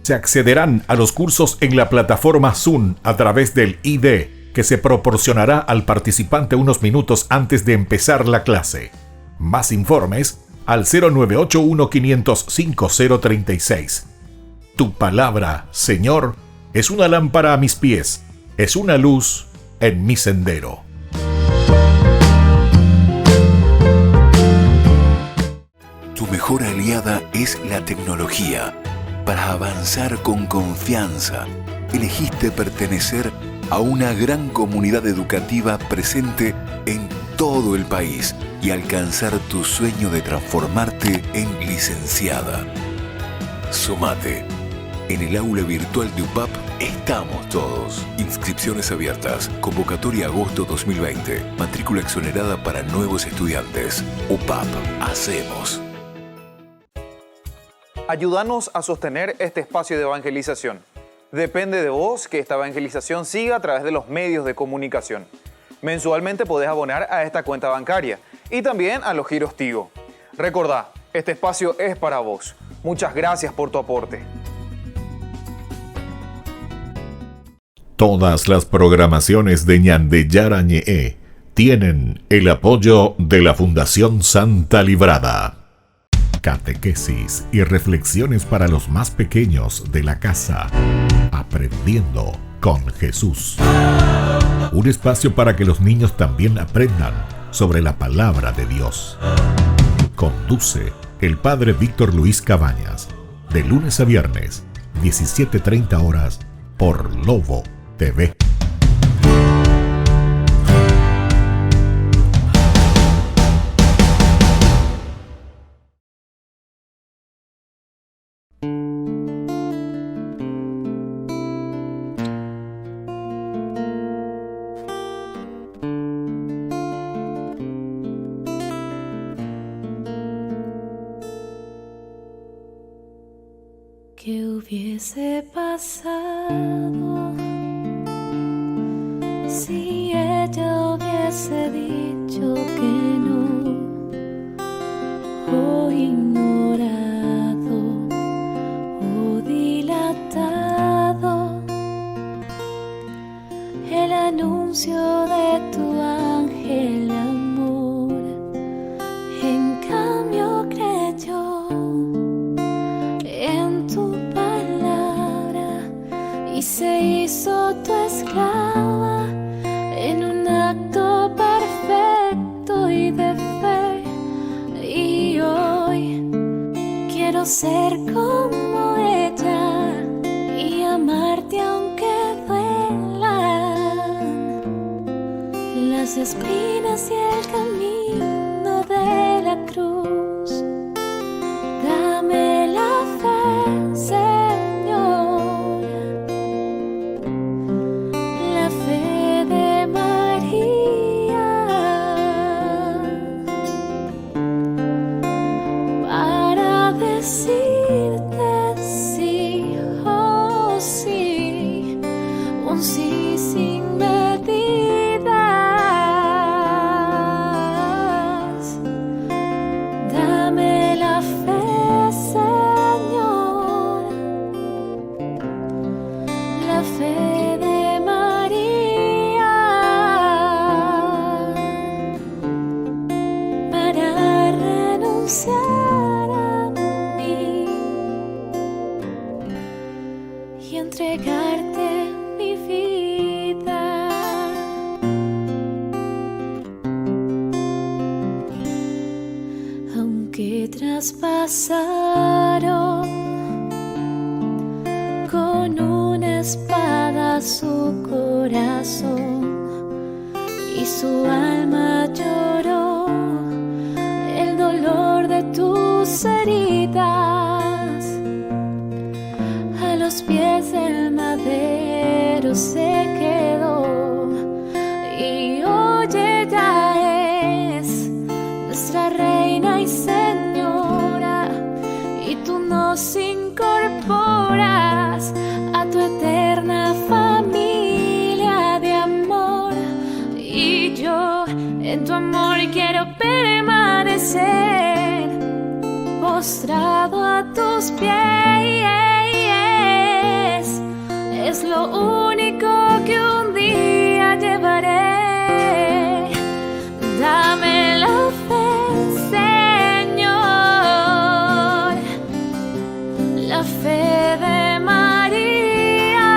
Se accederán a los cursos en la plataforma Zoom a través del ID, que se proporcionará al participante unos minutos antes de empezar la clase. Más informes al 0981 500 5036. Tu palabra, Señor, Es una lámpara a mis pies, es una luz en mi sendero. Tu mejor aliada es la tecnología. Para avanzar con confianza, elegiste pertenecer a una gran comunidad educativa presente en todo el país y alcanzar tu sueño de transformarte en licenciada. Sumate. En el aula virtual de UPAP estamos todos. Inscripciones abiertas. Convocatoria agosto 2020. Matrícula exonerada para nuevos estudiantes. UPAP. Hacemos. Ayúdanos a sostener este espacio de evangelización. Depende de vos que esta evangelización siga a través de los medios de comunicación. Mensualmente podés abonar a esta cuenta bancaria y también a los giros Tigo. Recordá, este espacio es para vos. Muchas gracias por tu aporte. Todas las programaciones de Ñande Yara Ñe'e tienen el apoyo de la Fundación Santa Librada. Catequesis y reflexiones para los más pequeños de la casa. Aprendiendo con Jesús. Un espacio para que los niños también aprendan sobre la palabra de Dios. Conduce el Padre Víctor Luis Cabañas. De lunes a viernes, 17:30 horas, por Lobo TV. ¿Qué hubiese pasado si ella hubiese dicho que no, o ignorado o dilatado el anuncio de tu ángel amor? En cambio creyó en tu palabra y se hizo tu esclava en un acto perfecto y de fe. Y hoy quiero ser como ella y amarte aunque duelan las espinas y el camino de la cruz. Dame la fe, Señor, la fe de María, para decirte sí, oh sí, un sí sin medidas. Dame la fe, Señor, la fe de María, para renunciar a mí y entregarte mi vida. Aunque traspasaron con una espada su corazón y su alma lloró el dolor de tus heridas, a los pies del madero se quedó. Y hoy ella es nuestra reina y señora, y tú nos incorporas a tu eterna familia de amor. Y yo en tu amor quiero permanecer, postrado a tus pies. Es lo único que un día llevaré. Dame la fe, Señor, la fe de María,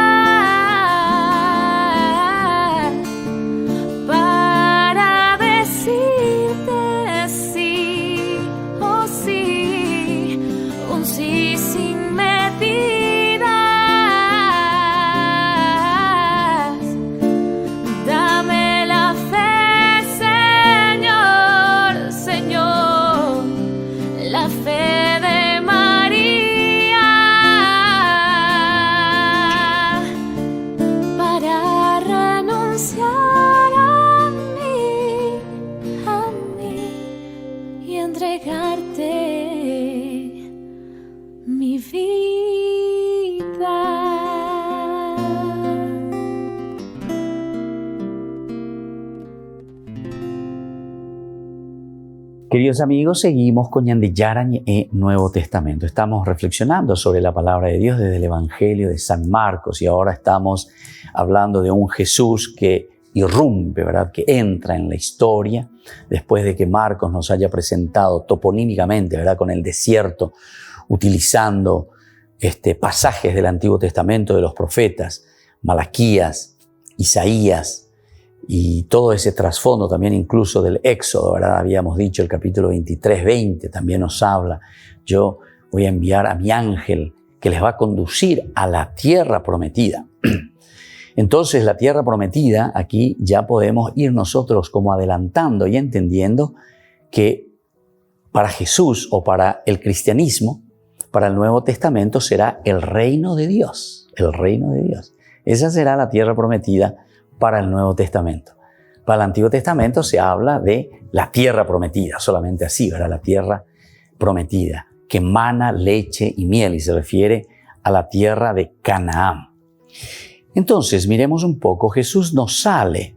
Queridos amigos, seguimos con Ñande Yarañe Nuevo Testamento. Estamos reflexionando sobre la palabra de Dios desde el Evangelio de San Marcos y ahora estamos hablando de un Jesús que irrumpe, ¿verdad? Que entra en la historia después de que Marcos nos haya presentado toponímicamente, ¿verdad? Con el desierto, utilizando pasajes del Antiguo Testamento de los profetas, Malaquías, Isaías, y todo ese trasfondo también incluso del Éxodo, ¿verdad? Habíamos dicho el capítulo 23, 20, también nos habla. Yo voy a enviar a mi ángel que les va a conducir a la tierra prometida. Entonces la tierra prometida, aquí ya podemos ir nosotros como adelantando y entendiendo que para Jesús o para el cristianismo, para el Nuevo Testamento será el reino de Dios, el reino de Dios. Esa será la tierra prometida para el Nuevo Testamento. Para el Antiguo Testamento se habla de la tierra prometida, solamente así, ¿verdad? La tierra prometida, que mana leche y miel, y se refiere a la tierra de Canaán. Entonces, miremos un poco, Jesús no sale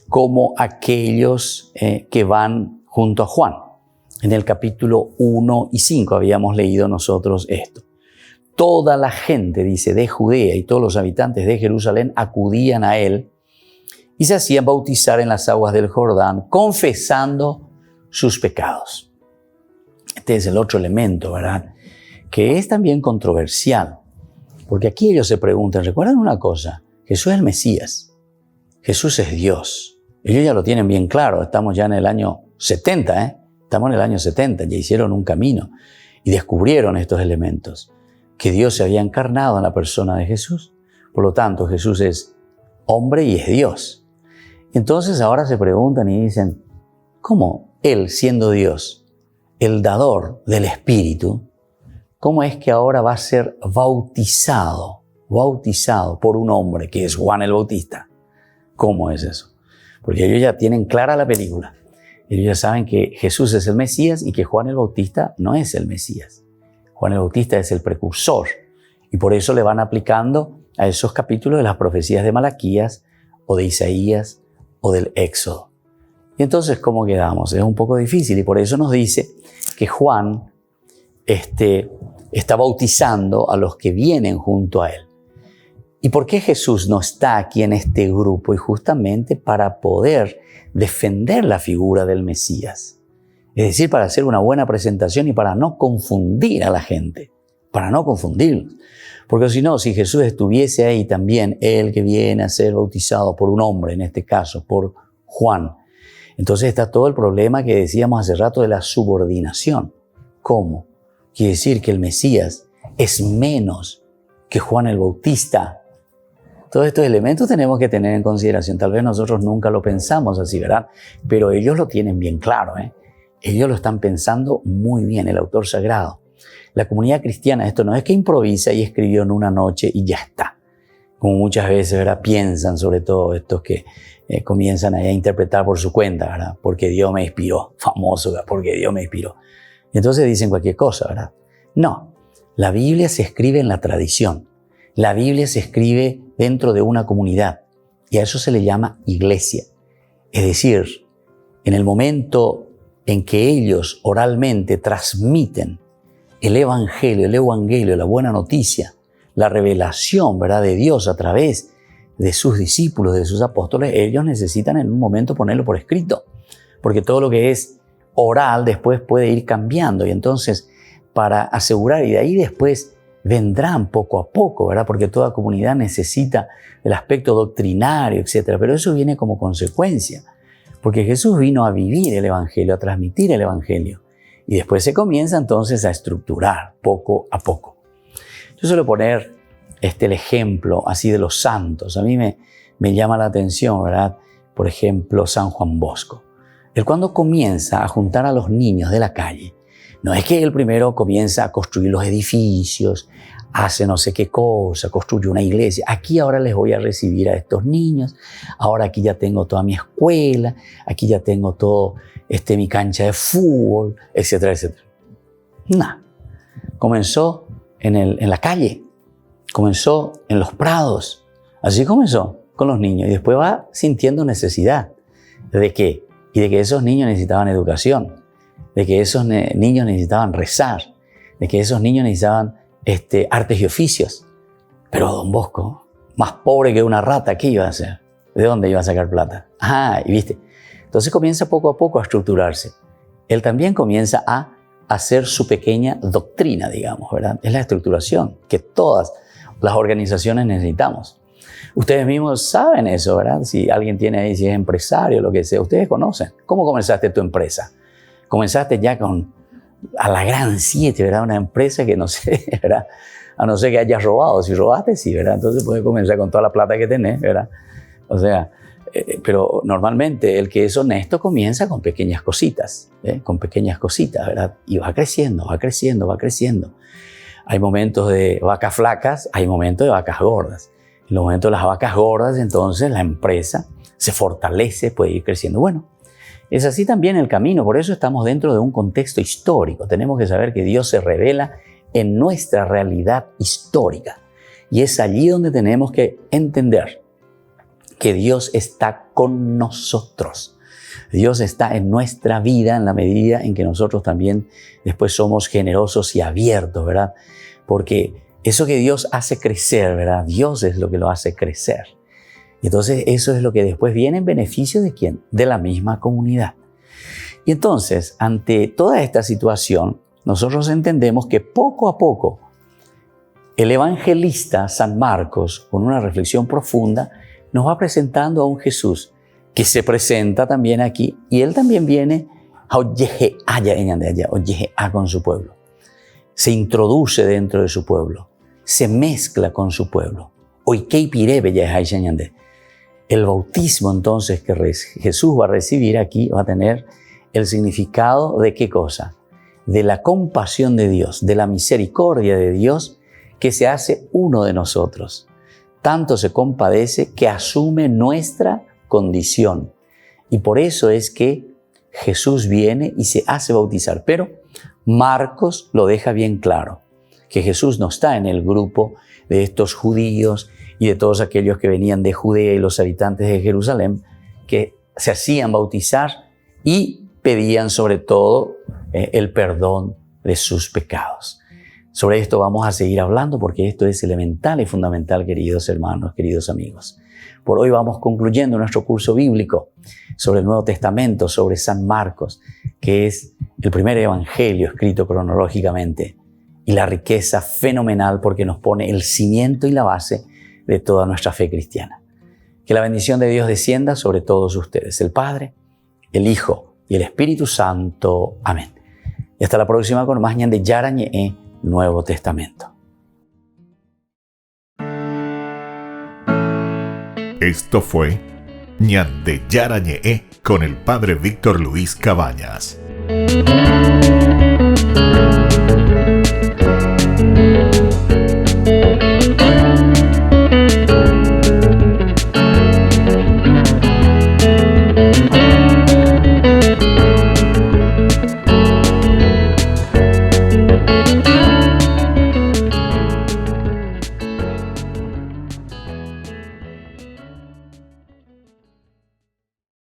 como aquellos que van junto a Juan. En el capítulo 1 y 5 habíamos leído nosotros esto. Toda la gente, dice, de Judea y todos los habitantes de Jerusalén acudían a él y se hacían bautizar en las aguas del Jordán, confesando sus pecados. Este es el otro elemento, ¿verdad? Que es también controversial, porque aquí ellos se preguntan, ¿recuerdan una cosa? Jesús es el Mesías, Jesús es Dios. Ellos ya lo tienen bien claro, estamos ya en el año 70, Estamos en el año 70, ya hicieron un camino y descubrieron estos elementos, que Dios se había encarnado en la persona de Jesús. Por lo tanto, Jesús es hombre y es Dios. Entonces ahora se preguntan y dicen, ¿cómo Él, siendo Dios, el dador del Espíritu, cómo es que ahora va a ser bautizado por un hombre que es Juan el Bautista? ¿Cómo es eso? Porque ellos ya tienen clara la película. Ellos ya saben que Jesús es el Mesías y que Juan el Bautista no es el Mesías. Juan el Bautista es el precursor y por eso le van aplicando a esos capítulos de las profecías de Malaquías o de Isaías o del Éxodo. Y entonces, ¿cómo quedamos? Es un poco difícil y por eso nos dice que Juan está bautizando a los que vienen junto a él. ¿Y por qué Jesús no está aquí en este grupo? Y justamente para poder defender la figura del Mesías. Es decir, para hacer una buena presentación y para no confundir a la gente, para no confundirlos. Porque si no, si Jesús estuviese ahí también, él que viene a ser bautizado por un hombre, en este caso, por Juan, entonces está todo el problema que decíamos hace rato de la subordinación. ¿Cómo? Quiere decir que el Mesías es menos que Juan el Bautista. Todos estos elementos tenemos que tener en consideración. Tal vez nosotros nunca lo pensamos así, ¿verdad? Pero ellos lo tienen bien claro, Ellos lo están pensando muy bien, el autor sagrado. La comunidad cristiana, esto no es que improvisa y escribió en una noche y ya está. Como muchas veces, ¿verdad? Piensan, sobre todo estos que comienzan a interpretar por su cuenta, ¿verdad? Porque Dios me inspiró, famoso, ¿verdad? Porque Dios me inspiró. Y entonces dicen cualquier cosa, ¿verdad? No, la Biblia se escribe en la tradición. La Biblia se escribe dentro de una comunidad y a eso se le llama iglesia. Es decir, en el momento en que ellos oralmente transmiten el evangelio, la buena noticia, la revelación, ¿verdad?, de Dios a través de sus discípulos, de sus apóstoles, ellos necesitan en un momento ponerlo por escrito, porque todo lo que es oral después puede ir cambiando y entonces para asegurar y de ahí después vendrán poco a poco, ¿verdad?, porque toda comunidad necesita el aspecto doctrinario, etc. Pero eso viene como consecuencia, porque Jesús vino a vivir el evangelio, a transmitir el evangelio. Y después se comienza entonces a estructurar poco a poco. Yo suelo poner el ejemplo así de los santos. A mí me llama la atención, ¿verdad? Por ejemplo, San Juan Bosco. Él cuando comienza a juntar a los niños de la calle, no es que él primero comienza a construir los edificios, hace no sé qué cosa, construye una iglesia. Aquí ahora les voy a recibir a estos niños. Ahora aquí ya tengo toda mi escuela, aquí ya tengo todo mi cancha de fútbol, etcétera, etcétera. No. Comenzó en la calle, comenzó en los prados. Así comenzó con los niños y después va sintiendo necesidad. ¿De qué? Y de que esos niños necesitaban educación. de que esos niños necesitaban rezar, de que esos niños necesitaban artes y oficios. Pero Don Bosco, más pobre que una rata, ¿qué iba a hacer? ¿De dónde iba a sacar plata? Y viste. Entonces comienza poco a poco a estructurarse. Él también comienza a hacer su pequeña doctrina, digamos, ¿verdad? Es la estructuración que todas las organizaciones necesitamos. Ustedes mismos saben eso, ¿verdad? Si alguien tiene ahí, si es empresario, lo que sea, ustedes conocen. ¿Cómo comenzaste tu empresa? Comenzaste ya a la gran 7, ¿verdad? Una empresa que no sé, ¿verdad? A no ser que hayas robado. Si robaste, sí, ¿verdad? Entonces puedes comenzar con toda la plata que tenés, ¿verdad? O sea, pero normalmente el que es honesto comienza con pequeñas cositas, con pequeñas cositas, ¿verdad? Y va creciendo, va creciendo, va creciendo. Hay momentos de vacas flacas, hay momentos de vacas gordas. En los momentos de las vacas gordas, entonces la empresa se fortalece, puede ir creciendo. Bueno, es así también el camino. Por eso estamos dentro de un contexto histórico. Tenemos que saber que Dios se revela en nuestra realidad histórica. Y es allí donde tenemos que entender que Dios está con nosotros. Dios está en nuestra vida en la medida en que nosotros también después somos generosos y abiertos, ¿verdad? Porque eso que Dios hace crecer, ¿verdad? Dios es lo que lo hace crecer. Y entonces eso es lo que después viene en beneficio ¿de quién? De la misma comunidad. Y entonces, ante toda esta situación, nosotros entendemos que poco a poco el evangelista San Marcos, con una reflexión profunda, nos va presentando a un Jesús que se presenta también aquí y él también viene a con su pueblo. Se introduce dentro de su pueblo, se mezcla con su pueblo. El bautismo entonces que Jesús va a recibir aquí va a tener el significado de ¿qué cosa? De la compasión de Dios, de la misericordia de Dios que se hace uno de nosotros. Tanto se compadece que asume nuestra condición. Y por eso es que Jesús viene y se hace bautizar. Pero Marcos lo deja bien claro, que Jesús no está en el grupo de estos judíos y de todos aquellos que venían de Judea y los habitantes de Jerusalén, que se hacían bautizar y pedían sobre todo el perdón de sus pecados. Sobre esto vamos a seguir hablando porque esto es elemental y fundamental, queridos hermanos, queridos amigos. Por hoy vamos concluyendo nuestro curso bíblico sobre el Nuevo Testamento, sobre San Marcos, que es el primer evangelio escrito cronológicamente y la riqueza fenomenal porque nos pone el cimiento y la base de toda nuestra fe cristiana. Que la bendición de Dios descienda sobre todos ustedes, el Padre, el Hijo y el Espíritu Santo. Amén. Y hasta la próxima con más ñande Yarañe Nuevo Testamento. Esto fue ñande Yarañe con el Padre Víctor Luis Cabañas.